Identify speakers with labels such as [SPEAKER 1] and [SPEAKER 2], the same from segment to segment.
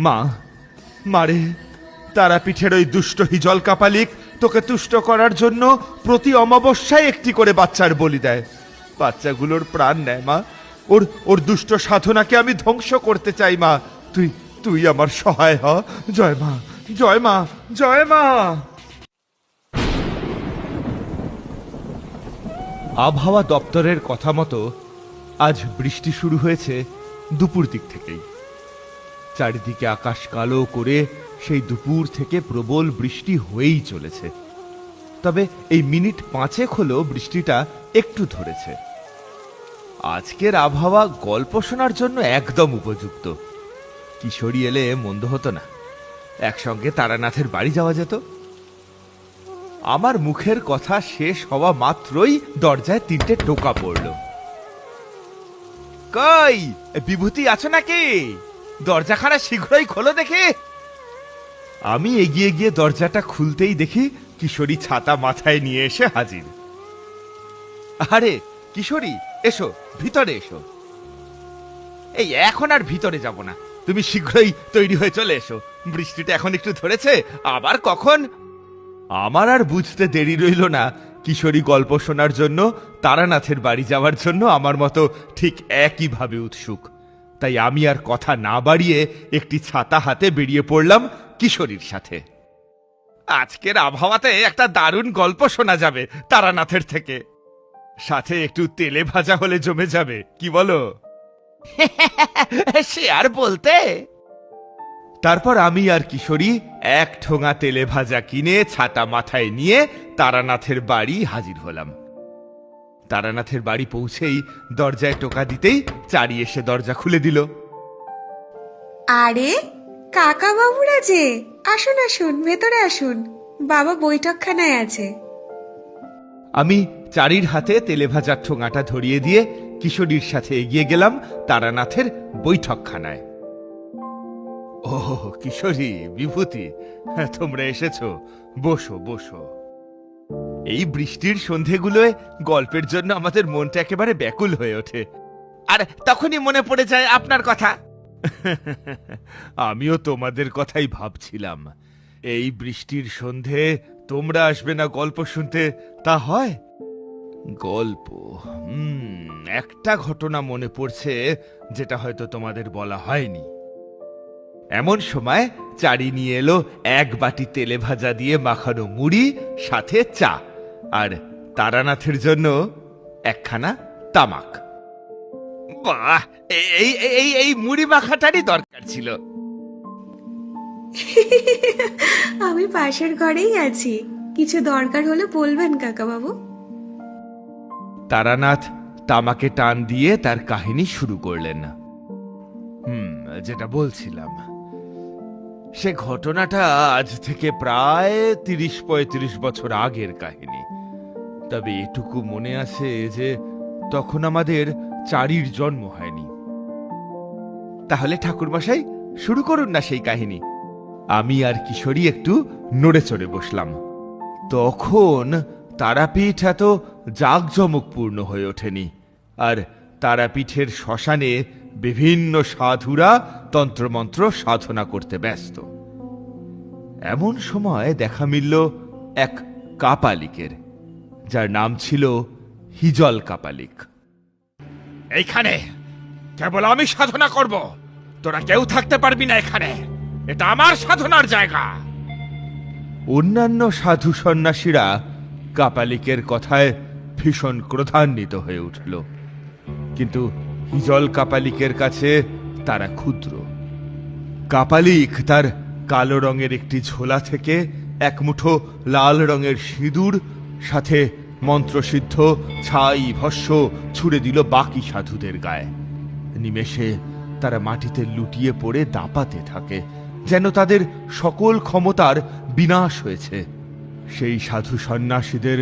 [SPEAKER 1] মা, মারে, তারাপীঠের ওই দুষ্ট হিজল কাপালিক তোকে তুষ্ট করার জন্য প্রতি অমাবস্যায় একটি করে বাচ্চার বলি দেয়। বাচ্চাগুলোর প্রাণ নেয় মা। ওর দুষ্ট সাধনাকে আমি ধ্বংস করতে চাই মা। তুই আমার সহায় হ। জয় মা, জয় মা, জয় মা। আবহাওয়া দপ্তরের কথা মতো আজ বৃষ্টি শুরু হয়েছে দুপুর দিক থেকেই। চারিদিকে আকাশ কালো করে সেই দুপুর থেকে প্রবল বৃষ্টি হয়েই চলেছে। তবে এই মিনিট 5 হলো বৃষ্টিটা একটু ধরেছে। আজকের আবহাওয়া গল্প শোনার জন্য একদম উপযুক্ত। কিশোরী এলে মন্দ হতো না, একসঙ্গে তারানাথের বাড়ি যাওয়া যেত। আমার মুখের কথা শেষ হওয়া মাত্রই দরজায় 3টে টোকা পড়ল। কই বিভূতি আছো নাকি? দরজাখানা শীঘ্রই খোলো দেখি। আমি এগিয়ে গিয়ে দরজাটা খুলতেই দেখি কিশোরী ছাতা মাথায় নিয়ে এসে হাজির। আরে কিশোরী, এসো, ভিতরে এসো। এই এখন আর ভিতরে যাব না, তুমি শীঘ্রই তৈরি হয়ে চলে এসো। বৃষ্টিটা এখন একটু ধরেছে, আবার কখন। আমার আর বুঝতে দেরি রইল না, কিশোরী গল্প শোনার জন্য তারানাথের বাড়ি যাওয়ার জন্য আমার মতো ঠিক একইভাবে উৎসুক। তাই আমি আর কথা না বাড়িয়ে একটি ছাতা হাতে বেরিয়ে পড়লাম কিশোরীর সাথে। আজকের আবহাওয়াতে একটা দারুণ গল্প শোনা যাবে তারানাথের থেকে, সাথে একটু তেলে ভাজা হলে জমে যাবে, কি বলো? সে আর বলতে। তারপর আমি আর কিশোরী 1 ঠোঙা তেলে ভাজা কিনে ছাতা মাথায় নিয়ে তারানাথের বাড়ি হাজির হলাম। তারানাথের বাড়ি পৌঁছেই দরজায় টোকা দিতেই চারি এসে দরজা খুলে দিল।
[SPEAKER 2] আরে কাকা বাবুরা যে, আসুন আসুন, ভেতরে আসুন, বাবা বৈঠকখানায় আছে।
[SPEAKER 1] আমি চারির হাতে তেলে ভাজার ঠোঙাটা ধরিয়ে দিয়ে কিশোরীর সাথে এগিয়ে গেলাম তারানাথের বৈঠকখানায়। ও কিশোরী, বিভূতি, তোমরা এসেছো, বসো বসো। এই বৃষ্টির সন্ধেগুলোয় গল্পের জন্য আমাদের মনটা একেবারে ব্যাকুল হয়ে ওঠে, আর তখনই মনে পড়ে যায় আপনার কথা। আমিও তোমাদের কথাই ভাবছিলাম। এই বৃষ্টির সন্ধে তোমরা আসবে না গল্প শুনতে, তা হয়? গল্প, একটা ঘটনা মনে পড়ছে যেটা হয়তো তোমাদের বলা হয়নি। এমন সময় চারি নিয়ে এলো 1 বাটি তেলে ভাজা দিয়ে মাখানো মুড়ি, সাথে চা, আর তারানাথের জন্য 1খানা তামাক। বাহ, এই মুড়ি মাখাটারই দরকার ছিল।
[SPEAKER 2] আমি পাশের ঘরেই আছি, কিছু দরকার হলে বলবেন কাকা বাবু।
[SPEAKER 1] তারানাথ তামাকে টান দিয়ে তার কাহিনী শুরু করলেন। যেটা বলছিলাম, সে ঘটনাটা আজ থেকে প্রায় 30-35 বছর আগের কাহিনী। তবে এটুকু মনে আছে যে তখন আমাদের চারির জন্ম হয়নি। তাহলে ঠাকুরমশাই শুরু করুন না সেই কাহিনী। আমি আর কিশোরী একটু নড়ে চড়ে বসলাম। তখন তারাপীঠ এত জাঁকজমকপূর্ণ হয়ে ওঠেনি, আর তারাপীঠের শ্মশানে বিভিন্ন সাধুরা তন্ত্রমন্ত্র সাধনা করতে ব্যস্ত। এমন সময় দেখা মিলল এক কাপালিকের, যার নাম ছিল হিজল কাপালিক। এইখানে কেবল আমি সাধনা করব, তোরা কেউ থাকতে পারবি না এখানে, এটা আমার সাধনার জায়গা। অন্যান্য সাধু সন্ন্যাসীরা কাপালিকের কথায় ভীষণ ক্রোধান্বিত হয়ে উঠল, কিন্তু হিজল কাপালিকের কাছে তারা ক্ষুদ্র। কাপালিক তার কালো রঙের একটি ঝোলা থেকে 1 মুঠো লাল রঙের সিঁদুর, সাথে মন্ত্রসিদ্ধ ছাই ভস্য ছুড়ে দিল বাকি সাধুদের গায়ে। নিমেষে তারা মাটিতে লুটিয়ে পড়ে দাপাতে থাকে, যেন তাদের সকল ক্ষমতার বিনাশ হয়েছে। সেই সাধু সন্ন্যাসীদের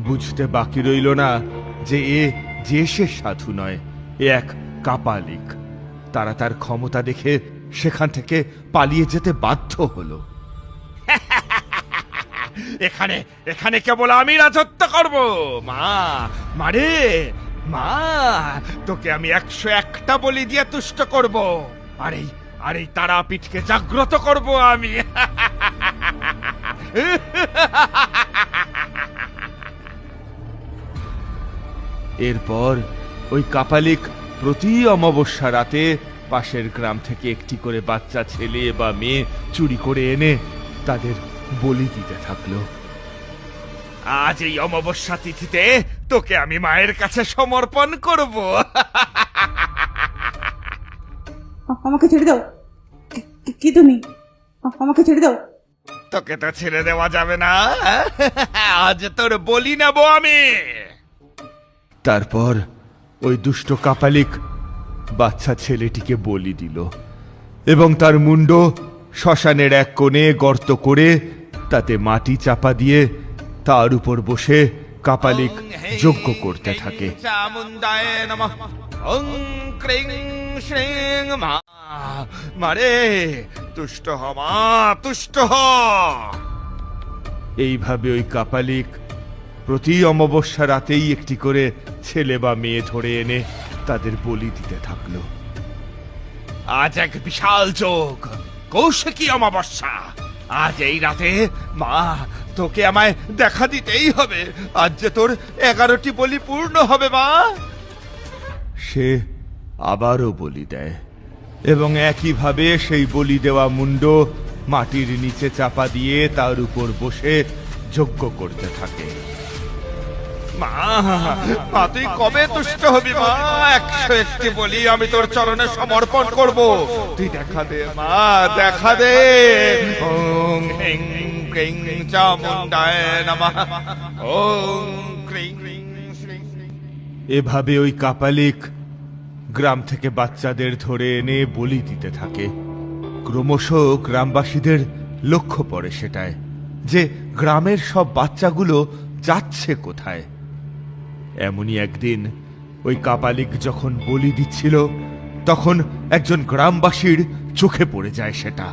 [SPEAKER 1] বুঝতে বাকি রইল না যে সে সাধু নয়, এ এক কাপালিক। তারা তার ক্ষমতা দেখে সেখান থেকে পালিয়ে যেতে বাধ্য হলো। এখানে এখানে কেবল আমি রাজত্ব করব। মারে মা, তোকে আমি 101টা বলি দিয়ে তুষ্ট করব। আর এই তারাপীঠকে জাগ্রত করব আমি। এরপর ওই কাপালিক প্রতি অমাবস্যা রাতে পাশের গ্রাম থেকে একটি করে বাচ্চা ছেলে বা মেয়ে চুরি করে এনে তাদের বলি দিতে থাকলো। আজ এই অমাবস্যা তিথিতে তোকে আমি মায়ের কাছে সমর্পণ করব।
[SPEAKER 3] আমাকে ছেড়ে দাও। কি তুমি? আমাকে ছেড়ে দাও।
[SPEAKER 1] তোকে তো ছেড়ে দেওয়া যাবে না, আজ তোর বলি নেব আমি। তারপর ওই দুষ্ট কাপালিক বাচ্চা ছেলেটিকে বলি দিল এবং তার মুন্ড শ্মশানের এক কোণে গর্ত করে তাতে মাটি চাপা দিয়ে তার উপর বসে কাপালিক যজ্ঞ করতে থাকে। মারে তুষ্ট হ মা, তুষ্ট হ। এইভাবে ওই কাপালিক প্রতি অমাবস্যা রাতেই একটি করে ছেলে বা মেয়ে ধরে এনে তাদের বলি দিতে থাকলো। আজ এক বিশাল যোগ, কৌশিকী অমাবস্যা। আজ এই রাতে মা তোকে আমায় দেখা দিতেই হবে। আজ যে তোর 11টি বলি পূর্ণ হবে মা। সে আবারও বলি দেয় এবং একইভাবে সেই বলি দেওয়া মুন্ড মাটির নিচে চাপা দিয়ে তার উপর বসে যজ্ঞ করতে থাকে। মা মা তুই কবে তুষ্ট হবি মা? 101টি বলি আমি তোর চরণে সমর্পণ করব। তুই দেখা দে মা, দেখা দে। ওং হ্রিং ক্রিং চামুণ্ডায় নমঃ। ওং ক্রিং। এভাবে ওই কাপালিক গ্রাম থেকে বাচ্চাদের ধরে এনে বলি দিতে থাকে। ক্রমশ গ্রামবাসীদের লক্ষ্য পড়ে সেটায় যে গ্রামের সব বাচ্চাগুলো যাচ্ছে কোথায়। এমনই একদিন ওই কাপালিক যখন বলি দিচ্ছিল তখন একজন গ্রামবাসীর চোখে পড়ে যায় সেটা।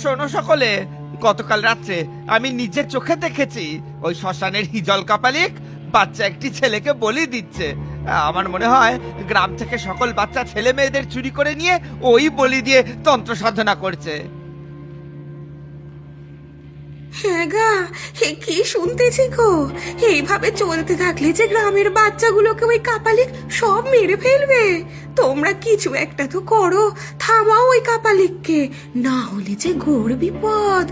[SPEAKER 4] শোনো সকলে, গতকাল রাত্রে আমি নিজের চোখে দেখেছি ওই শ্মশানের হিজল কাপালিক বাচ্চা একটি ছেলেকে বলি দিচ্ছে। আমার মনে হয় গ্রাম থেকে সকল বাচ্চা ছেলে মেয়েদের চুরি করে নিয়ে ওই বলি দিয়ে তন্ত্র সাধনা করছে।
[SPEAKER 2] হ্যাঁ গা, কি শুনতেছি গো? এইভাবে চলতে থাকলে যে গ্রামের বাচ্চাগুলোকে ওই কাপালিক সব মেরে ফেলবে। তোমরা কিছু একটা তো করো, থামাও ওই কাপালিককে, না হলে যে ঘোর বিপদ।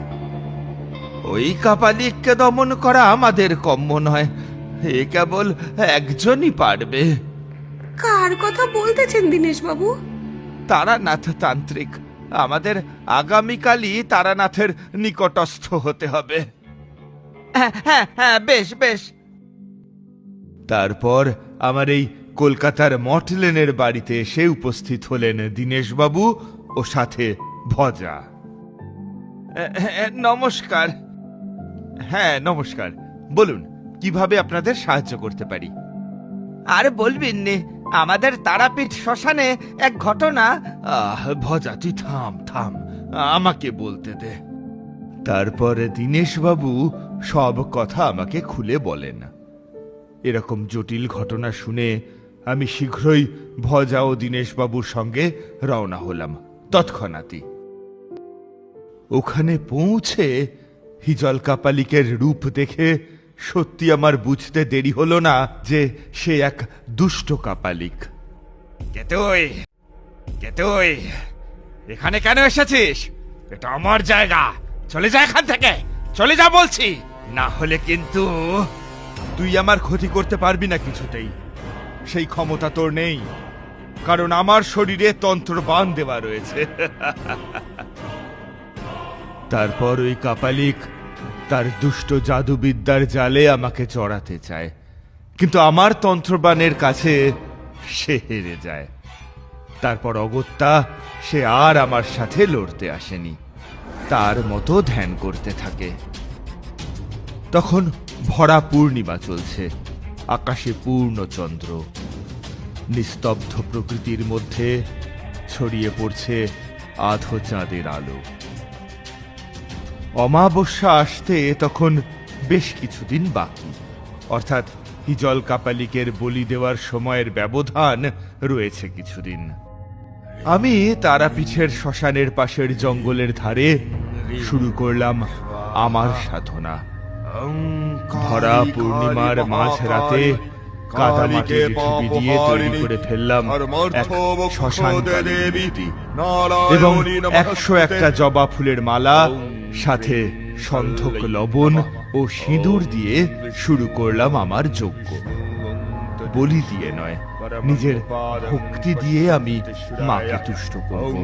[SPEAKER 4] ওই কাপালিককে দমন করা আমাদের কম্য নয়, এ কেবল একজনই পারবে।
[SPEAKER 2] কার কথা বলতেছেন দীনেশ বাবু?
[SPEAKER 4] তারানাথ তান্ত্রিক। আমাদের আগামীকালই তারানাথের নিকটস্থ হতে হবে। হ্যাঁ হ্যাঁ হ্যাঁ, বেশ বেশ।
[SPEAKER 1] তারপর আমার এই কলকাতার মটলেনের বাড়িতে এসে উপস্থিত হলেন দীনেশবাবু ও সাথে ভজা।
[SPEAKER 4] নমস্কার।
[SPEAKER 1] হ্যাঁ নমস্কার, বলুন কিভাবে আপনাদের সাহায্য করতে পারি?
[SPEAKER 4] আর বলবেন নে, আমাদের তারাপীঠ শ্মশানে এক ঘটনা।
[SPEAKER 1] ভজা তুই থাম থাম, আমাকে বলতে দে। তারপরে দীনেশবাবু সব কথা আমাকে খুলে বলেন। এরকম জটিল ঘটনা শুনে আমি শীঘ্রই ভজা ও দীনেশবাবুর সঙ্গে রওনা হলাম তৎক্ষণাৎই। ওখানে পৌঁছে হিজল কাপালিকের রূপ দেখে সত্যি আমার বুঝতে দেরি হলো না যে সে এক দুষ্ট কাপালিক।
[SPEAKER 4] কে তুই এখানে কেন এসেছিস? এটা আমার জায়গা, চলে যা এখান থেকে, চলে যা বলছি, না হলে কিন্তু।
[SPEAKER 1] তুই আমার ক্ষতি করতে পারবি না কিছুতেই, সেই ক্ষমতা তোর নেই, কারণ আমার শরীরে তন্ত্র বান দেওয়া রয়েছে। তারপর ওই কাপালিক তার দুষ্ট জাদুবিদ্যার জালে আমাকে চড়াতে চায়, কিন্তু আমার তন্ত্রবানের কাছে সে হেরে যায়। তারপর অগত্যা সে আর আমার সাথে লড়তে আসেনি, তার মতো ধ্যান করতে থাকে। তখন ভরা পূর্ণিমা চলছে, আকাশে পূর্ণ চন্দ্র, নিস্তব্ধ প্রকৃতির মধ্যে ছড়িয়ে পড়ছে আধো চাঁদের আলো। অমাবস্যা আসতে তখন বেশ কিছুদিন বাকি, অর্থাৎ হিজল কাপালিকের বলি দেওয়ার সময়ের ব্যবধান রয়েছে কিছুদিন। আমি তারাপীঠের শ্মশানের পাশের জঙ্গলের ধারে শুরু করলাম আমার সাধনা। ভরা পূর্ণিমার মাঝরাতে কাদামাটির ঢিবি দিয়ে তৈরি করে ফেললাম এক শ্মশান কালীর মূর্তি এবং 101টা জবা ফুলের মালা, সাথে সন্ধক লবণ ও সিঁদুর দিয়ে শুরু করলাম আমার যজ্ঞ। বলি দিয়ে নয়, নিজের ভক্তি দিয়ে আমি মাকে তুষ্ট করব।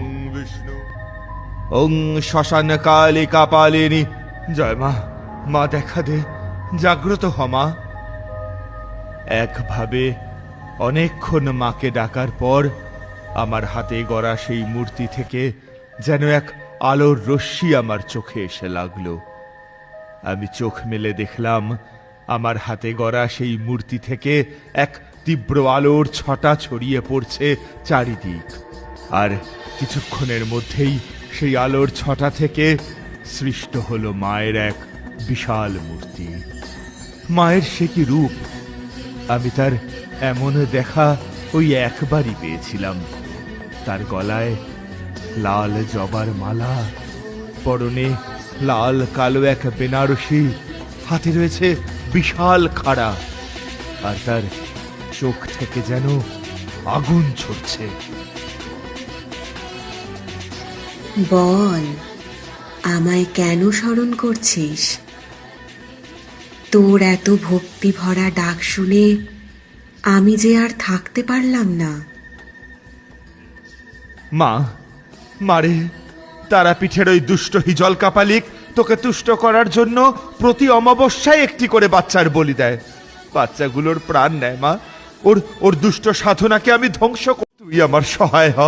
[SPEAKER 1] ওং শ্মশান কালী কাপালিনী, জয় মা, মা দেখা দে, জাগ্রত হ মা। একভাবে অনেকক্ষণ মাকে ডাকার পর আমার হাতে গড়া সেই মূর্তি থেকে যেন এক আলোর রশ্মি আমার চোখে এসে লাগলো। আমি চোখ মেলে দেখলাম আমার হাতে গড়া সেই মূর্তি থেকে এক তীব্র আলোর ছটা ছড়িয়ে পড়ছে চারিদিক, আর কিছুক্ষণের মধ্যেই সেই আলোর ছটা থেকে সৃষ্ট হলো মায়ের এক বিশাল মূর্তি। মায়ের সে কি রূপ! আমি তার এমন দেখা ওই একবারই পেয়েছিলাম। তার গলায় লাল জবার মালা, পরনে লাল কালো এক বেনারসি, হাতে রয়েছে বিশাল খাড়া, আর তার চোখ থেকে যেন আগুন ছড়ছে।
[SPEAKER 2] বল, আমায় কেন স্মরণ করছিস? তোর এত ভক্তি ভরা ডাক শুনে আমি যে আর থাকতে পারলাম না।
[SPEAKER 1] মা, মারে, তারাপীঠের ওই দুষ্ট হিজল কাপালিক তোকে তুষ্ট করার জন্য প্রতি অমাবস্যায় একটি করে বাচ্চার বলি দেয়। বাচ্চাগুলোর প্রাণ নেয় মা। ওর দুষ্ট সাধনাকে আমি ধ্বংস তুই আমার সহায় হ।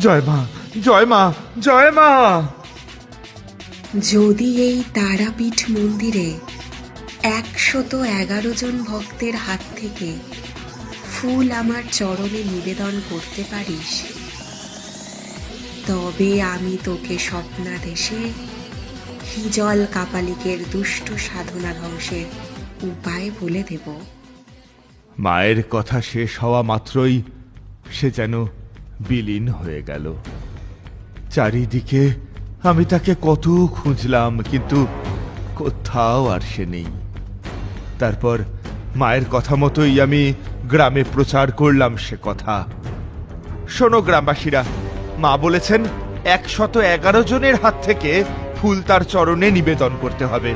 [SPEAKER 1] জয় মা, জয় মা, জয় মা।
[SPEAKER 2] যদি এই তারাপীঠ মন্দিরে 111 জন ভক্তের হাত থেকে ফুল আমার চরণে নিবেদন করতে পারিস, তবে আমি তোকে স্বপ্নাদেশে হিজল কাপালিকের দুষ্ট সাধনা ধ্বংসের উপায় বলে দেব।
[SPEAKER 1] মায়ের কথা শেষ হওয়া মাত্রই সে যেন বিলীন হয়ে গেল। চারিদিকে আমি তাকে কত খুঁজলাম, কিন্তু কোথাও আর সে নেই। তারপর মায়ের কথা মতোই আমি গ্রামে প্রচার করলাম সে কথা। শোনো গ্রামবাসীরা, মা বলেছেন 111 জনের হাত থেকে ফুল তার চরণে নিবেদন করতে হবে,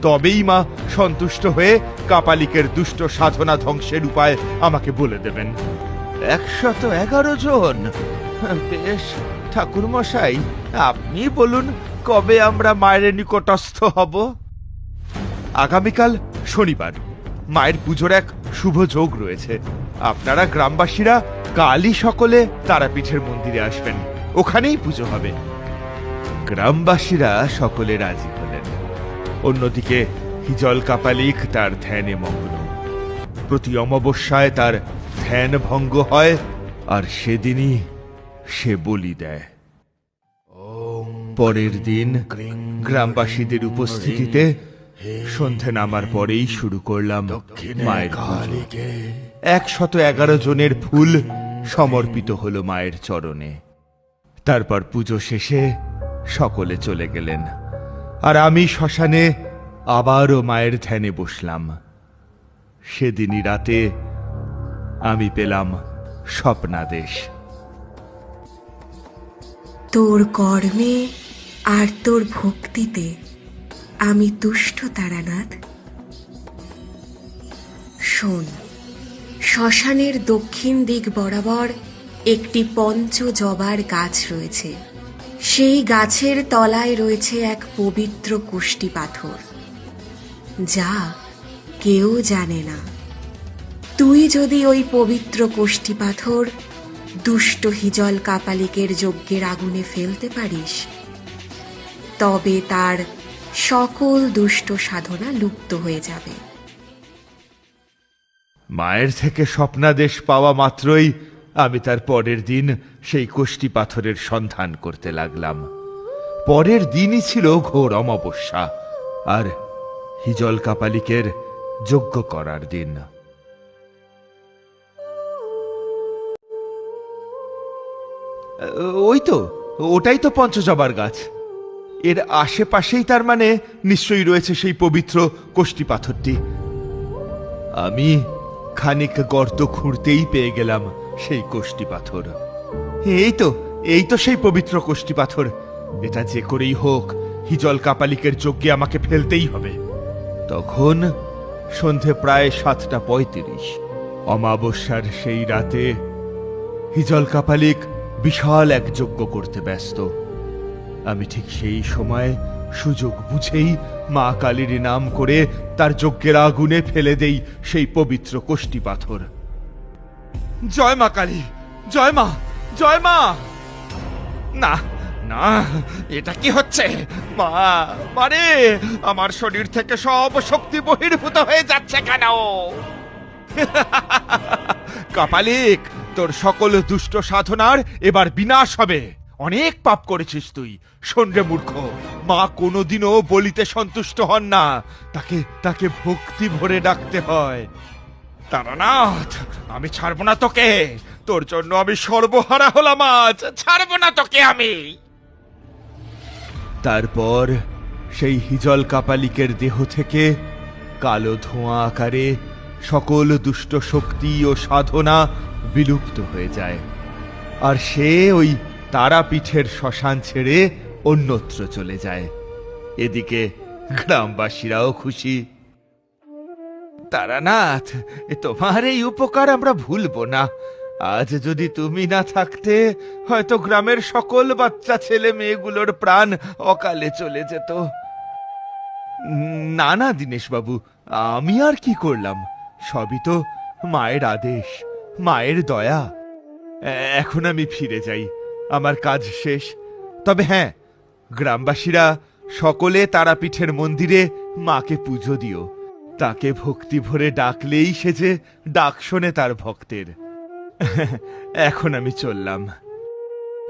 [SPEAKER 1] তবেই মা সন্তুষ্ট হয়ে কাপালিকের দুষ্ট সাধনা ধ্বংসের উপায় আমাকে বলে দেবেন। 111 জন? বেশ ঠাকুর মশাই, আপনি বলুন কবে আমরা মায়ের নিকটস্থ হব? আগামীকাল শনিবার মায়ের পুজোর এক শুভ যোগ রয়েছে। আপনারা গ্রামবাসীরা কালই সকলে তারাপীঠের মন্দিরে আসবেন, ওখানেই পুজো হবে। গ্রামবাসীরা সকলে রাজি হলেন। অন্যদিকে হিজল কাপালিক তার ধ্যানে মগ্ন। প্রতি অমাবস্যায় তার ধ্যান ভঙ্গ হয়, আর সেদিনই সে বলি দেয়। পরের দিন গ্রামবাসীদের উপস্থিতিতে সন্ধে নামার পরেই শুরু করলাম মায়ের পুজো। 111 জনের ফুল সমর্পিত হলো মায়ের চরণে। তারপর পুজো শেষে সকলে চলে গেলেন, আর আমি শ্মশানে আবারও মায়ের ধ্যানে বসলাম। সেদিনই রাতে আমি পেলাম স্বপ্নাদেশ।
[SPEAKER 2] তোর কর্মে আর তোর ভক্তিতে আমি তুষ্ট তারানাথ। শোন, শ্মশানের দক্ষিণ দিক বরাবর একটি পঞ্চ জবার গাছ রয়েছে। সেই গাছের তলায় রয়েছে এক পবিত্র কুষ্টি পাথর, যা কেউ জানে না। তুই যদি ওই পবিত্র কুষ্টি পাথর দুষ্ট হিজল কাপালিকের যজ্ঞের আগুনে ফেলতে পারিস, তবে তার সকল দুষ্ট সাধনা লুপ্ত হয়ে যাবে।
[SPEAKER 1] মায়ের থেকে স্বপ্নাদেশ পাওয়া মাত্রই আমি তার পরের দিন সেই কোষ্টি পাথরের সন্ধান করতে লাগলাম। পরের দিনই ছিল ঘোর অমাবস্যা, আর হিজল কাপালিকের যজ্ঞ করার দিন। ওই তো, ওটাই তো পঞ্চজবার গাছ। এর আশেপাশেই তার মানে নিশ্চয়ই রয়েছে সেই পবিত্র কোষ্ঠী পাথরটি। আমি খানিক গর্ত খুঁড়তেই পেয়ে গেলাম সেই কোষ্ঠী পাথর। এই তো সেই পবিত্র কোষ্ঠী পাথর। এটা যে করেই হোক হিজল কাপালিকের যজ্ঞে আমাকে ফেলতেই হবে। তখন সন্ধে প্রায় 7:35। অমাবস্যার সেই রাতে হিজল কাপালিক বিশাল এক যজ্ঞ করতে ব্যস্ত। আমি ঠিক সেই সময় সুযোগ বুঝেই মা কালীর নাম করে তার যজ্ঞের আগুনে ফেলে দেই সেই পবিত্র কোষ্ঠী পাথর। জয় মা কালী, জয় মা, জয় মা।
[SPEAKER 4] না না, এটা কি হচ্ছে? মা, মারে, আমার শরীর থেকে সব শক্তি বহির্ভূত হয়ে যাচ্ছে কেন?
[SPEAKER 1] কাপালিক, তোর সকল দুষ্ট সাধনার এবার বিনাশ হবে। অনেক পাপ করেছিস তুই। শোন রে মূর্খ, মা কোনোদিনও বলিতে সন্তুষ্ট হন না, তাকে ভক্তি ভরে ডাকতে হয়।
[SPEAKER 4] তারানাথ, আমি ছাড়বো না তোকে। তোর জন্য আমি সর্বহারা হলাম আজ। ছাড়বো না তোকে আমি।
[SPEAKER 1] তারপর সেই হিজল কাপালিকের দেহ থেকে কালো ধোঁয়া আকারে সকল দুষ্ট শক্তি ও সাধনা বিলুপ্ত হয়ে যায়, আর সে ওই তারাপীঠের শ্মশান ছেড়ে অন্যত্র চলে যায়। এদিকে গ্রামবাসীরাও খুশি। তারানাথ, তোমার এই উপকার আমরা ভুলবো না। আজ যদি তুমি না থাকতে হয়তো গ্রামের সকল বাচ্চা ছেলে মেয়েগুলোর প্রাণ অকালে চলে যেত। না না দীনেশ বাবু, আমি আর কি করলাম? সবই তো মায়ের আদেশ, মায়ের দয়া। এখন আমি ফিরে যাই, আমার কাজ শেষ। তবে হ্যাঁ, গ্রামবাসীরা সকলে তারাপীঠের মন্দিরে মাকে পুজো দিও। তাকে ভক্তি ভরে ডাকলেই সে যে ডাক শোনে তার ভক্তের। এখন আমি চললাম।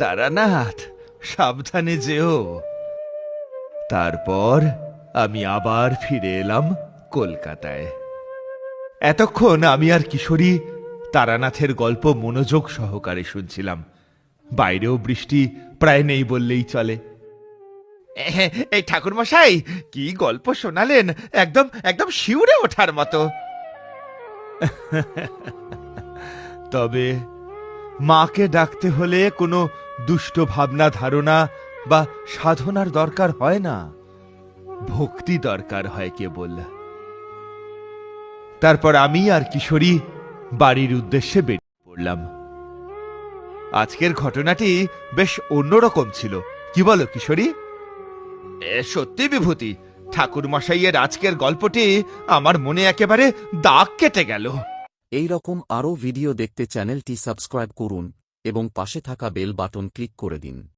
[SPEAKER 1] তারানাথ, সাবধানে যেও। তারপর আমি আবার ফিরে এলাম কলকাতায়। এতক্ষণ আমি আর কিশোরী তারানাথের গল্প মনোযোগ সহকারে শুনছিলাম। বাইরেও বৃষ্টি প্রায় নেই বললেই চলে।
[SPEAKER 4] এই ঠাকুর মশাই, কি গল্প শোনালেন! একদম একদম শিউরে ওঠার মতো।
[SPEAKER 1] তবে মাকে ডাকতে হলে কোনো দুষ্ট ভাবনা ধারণা বা সাধনার দরকার হয় না, ভক্তি দরকার হয় কেবল। তারপর আমি আর কিশোরী বাড়ির উদ্দেশ্যে বেরিয়ে পড়লাম। আজকের ঘটনাটি বেশ অন্যরকম ছিল, কি বলো কিশোরী?
[SPEAKER 4] সত্যি বিভূতি, ঠাকুর মশাইয়ের আজকের গল্পটি আমার মনে একেবারে দাগ কেটে গেল।
[SPEAKER 5] এই রকম আরও ভিডিও দেখতে চ্যানেলটি সাবস্ক্রাইব করুন এবং পাশে থাকা বেল বাটন ক্লিক করে দিন।